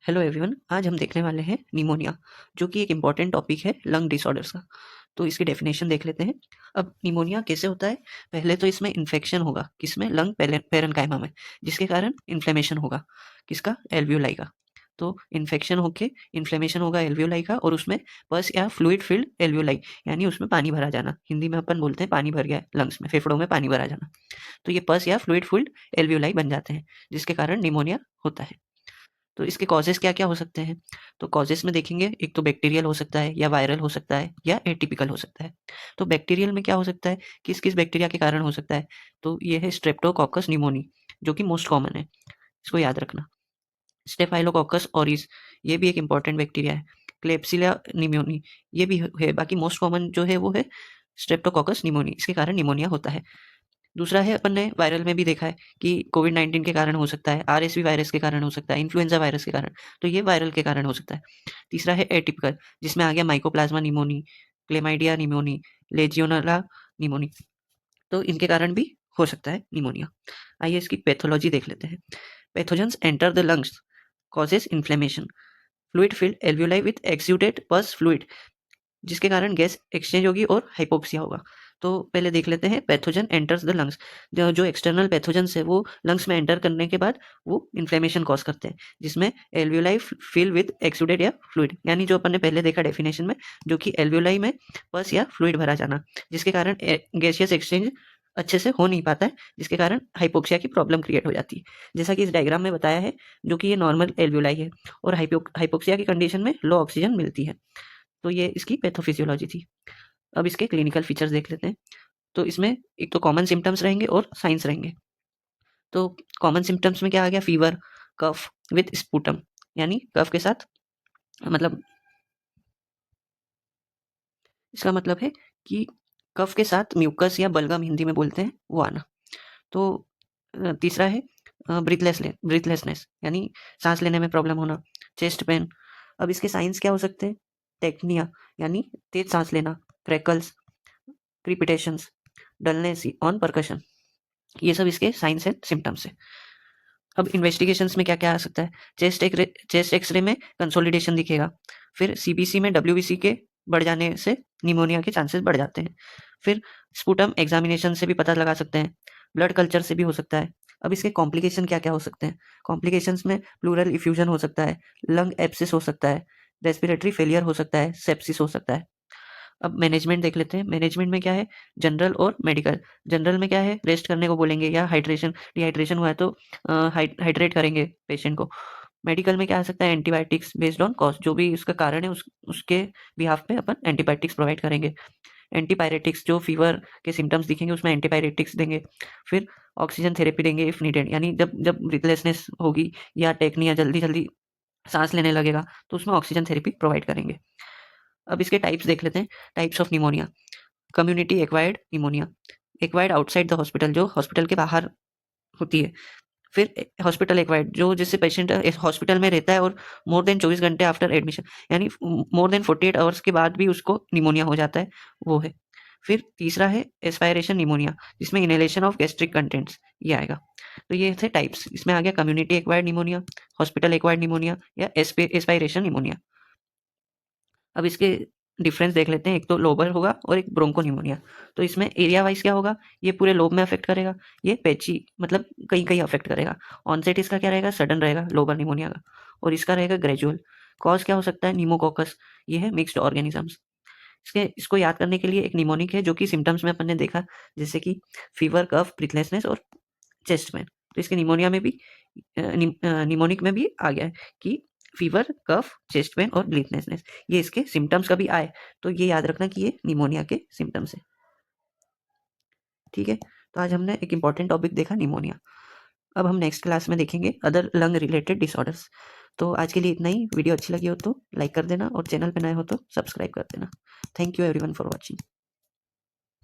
Hello everyone, आज हम देखने वाले हैं निमोनिया, जो कि एक इम्पॉर्टेंट टॉपिक है लंग डिसऑर्डर्स का। तो इसकी डेफिनेशन देख लेते हैं। अब निमोनिया कैसे होता है? पहले तो इसमें इन्फेक्शन होगा, किसमें? लंग पेरेन्काइमा में, जिसके कारण इन्फ्लेमेशन होगा। किसका? एल्वियोलाई का। तो इन्फेक्शन होके इन्फ्लेमेशन होगा एल्वियोलाई का, और उसमें पस या फ्लूइड फिल्ड एल्वियोलाई, यानी उसमें पानी भरा जाना। हिंदी में अपन बोलते हैं पानी भर गया है लंग्स में, फेफड़ों में पानी भरा जाना। तो ये पस या फ्लूइड फिल्ड एल्वियोलाई बन जाते हैं, जिसके कारण निमोनिया होता है। तो इसके कॉजेज़ क्या-क्या हो सकते हैं? तो कॉजेज़ में देखेंगे, एक तो बैक्टीरियल हो सकता है, या वायरल हो सकता है, या एटिपिकल हो सकता है। तो बैक्टीरियल में क्या हो सकता है? किस-किस बैक्टीरिया के कारण हो सकता है? तो ये है स्ट्रेप्टोकोकस निमोनी, जो कि मोस्ट कॉमन है, इसको याद रखना। स्टेफाइलोकोकस ऑरिस, ये भी एक इम्पॉर्टेंट बैक्टीरिया है। क्लेब्सिला निमोनी, ये भी है। बाकी मोस्ट कॉमन जो है वो है स्ट्रेप्टोकोकस निमोनी, इसके कारण निमोनिया होता है। दूसरा है, अपन ने वायरल में भी देखा है कि कोविड-19 के कारण हो सकता है, आरएसवी वायरस के कारण हो सकता है, इन्फ्लुएंजा वायरस के कारण, तो ये वायरल के कारण हो सकता है। तीसरा है एटिपिकल, जिसमें आ गया mycoplasma pneumoniae, chlamydia pneumoniae, legionella pneumoniae, तो इनके कारण भी हो सकता है निमोनिया। आइए इसकी पैथोलॉजी देख लेते हैं। Pathogens enter the lungs, causes inflammation, fluid filled alveoli with exudate पस फ्लूइड, जिसके कारण गैस एक्सचेंज होगी और हाइपोक्सिया होगा। तो पहले देख लेते हैं पैथोजन एंटर्स द लंग्स। जो एक्सटर्नल पैथोजेंस है वो लंग्स में एंटर करने के बाद वो इन्फ्लेमेशन कॉज करते हैं, जिसमें एल्वियोलाई फिल विद एक्सुडेट या फ्लूइड, यानी जो अपन ने पहले देखा डेफिनेशन में, जो कि एल्वियोलाई में पस या फ्लूइड भरा जाना, जिसके कारण गैसियस एक्सचेंज अच्छे से हो नहीं पाता है, जिसके कारण हाइपोक्सिया की प्रॉब्लम क्रिएट हो जाती है। जैसा कि इस डायग्राम में बताया है, जो कि ये नॉर्मल एल्वियोलाई है, और हाइपोक्सिया की कंडीशन में लो ऑक्सीजन मिलती है। तो ये इसकी पैथोफिजियोलॉजी थी। अब इसके क्लिनिकल फीचर्स देख लेते हैं। तो इसमें एक तो कॉमन सिम्पटम्स रहेंगे और साइंस रहेंगे। तो कॉमन सिम्पटम्स में क्या आ गया? फीवर, कफ विथ स्पुटम, यानी कफ के साथ, मतलब इसका मतलब है कि कफ के साथ म्यूकस या बलगम हिंदी में बोलते हैं, वो आना। तो तीसरा है ब्रीथलेसनेस, यानी सांस लेने में प्रॉब्लम होना, चेस्ट पेन। अब इसके साइंस क्या हो सकते हैं? टेक्निया, यानी तेज सांस लेना, क्रैकल्स, क्रीपिटेशंस, डलनेस ऑन परकशन, ये सब इसके साइंस एंड सिम्टम्स है। अब इन्वेस्टिगेशंस में क्या-क्या आ सकता है? चेस्ट एक्स-रे में कंसोलिडेशन दिखेगा। फिर सीबीसी में डब्ल्यूबीसी के बढ़ जाने से निमोनिया के चांसेस बढ़ जाते हैं। फिर स्पुटम एग्जामिनेशन से भी पता लगा सकते हैं। ब्लड कल्चर से भी हो सकता है। अब इसके कॉम्प्लिकेशन क्या-क्या हो सकते हैं? कॉम्प्लिकेशंस में प्लूरल इफ्यूजन हो सकता है, लंग एब्सिस हो सकता है, रेस्पिरेटरी फेलियर हो सकता है, सेप्सिस हो सकता है। अब मैनेजमेंट देख लेते हैं। मैनेजमेंट में क्या है? जनरल और मेडिकल। जनरल में क्या है? रेस्ट करने को बोलेंगे, या डिहाइड्रेशन हुआ है तो हाइड्रेट करेंगे पेशेंट को। मेडिकल में क्या आ सकता है? एंटीबायोटिक्स बेस्ड ऑन कॉस्ट, जो भी उसका कारण है उसके बिहाफ पे अपन एंटीबायोटिक्स प्रोवाइड करेंगे। एंटीपायरेटिक्स, जो फीवर के सिम्पटम्स दिखेंगे उसमें एंटीपायरेटिक्स देंगे। फिर ऑक्सीजन थेरेपी देंगे इफ नीडेड, यानी जब जब ब्रीथलेसनेस होगी या टेक्निया जल्दी-जल्दी सांस लेने लगेगा, तो उसमें ऑक्सीजन थेरेपी प्रोवाइड करेंगे। अब इसके टाइप्स देख लेते हैं। Types of pneumonia. Community acquired pneumonia, acquired outside the hospital, जो हॉस्पिटल के बाहर होती है। फिर हॉस्पिटल एक्वायर्ड, जो जिससे पेशेंट हॉस्पिटल में रहता है और मोर देन 24 घंटे आफ्टर एडमिशन, यानी मोर देन 48 आवर्स के बाद भी उसको निमोनिया हो जाता है, वो है। फिर तीसरा है एस्पायरेशन निमोनिया, जिसमें इनहेलेशन ऑफ गैस्ट्रिक कंटेंट्स, ये आएगा। तो ये थे टाइप्स। इसमें आ गया community acquired pneumonia, hospital acquired pneumonia, या एस्पायरेशन निमोनिया। अब इसके डिफरेंस देख लेते हैं। एक तो लोबर होगा और एक ब्रोंकोनिमोनिया। तो इसमें एरिया वाइज क्या होगा? ये पूरे लोब में अफेक्ट करेगा, ये पैची, मतलब कहीं-कहीं अफेक्ट करेगा। ऑनसेट इसका क्या रहेगा? सडन रहेगा लोबर निमोनिया का, और इसका रहेगा ग्रेजुअल। कॉज क्या हो सकता है? निमोकोकस, ये है मिक्स्ड ऑर्गेनिजम्स। इसको याद करने के लिए एक निमोनिक है, जो कि सिम्पटम्स में अपन ने देखा, जैसे कि फीवर, कफ, ब्रीथलेसनेस और चेस्ट पेन। तो इसके निमोनिया में भी निमोनिक में भी आ गया है कि फीवर, कफ, चेस्ट पेन और ब्रीथलेसनेस, ये इसके सिम्पटम्स कभी आए तो ये याद रखना कि ये निमोनिया के सिम्पटम्स है। ठीक है, तो आज हमने एक इंपॉर्टेंट टॉपिक देखा, निमोनिया। अब हम नेक्स्ट क्लास में देखेंगे अदर लंग रिलेटेड डिसऑर्डर्स। तो आज के लिए इतना ही। वीडियो अच्छी लगी हो तो लाइक कर देना, और चैनल पे नए हो तो सब्सक्राइब कर देना। Thank you everyone for watching.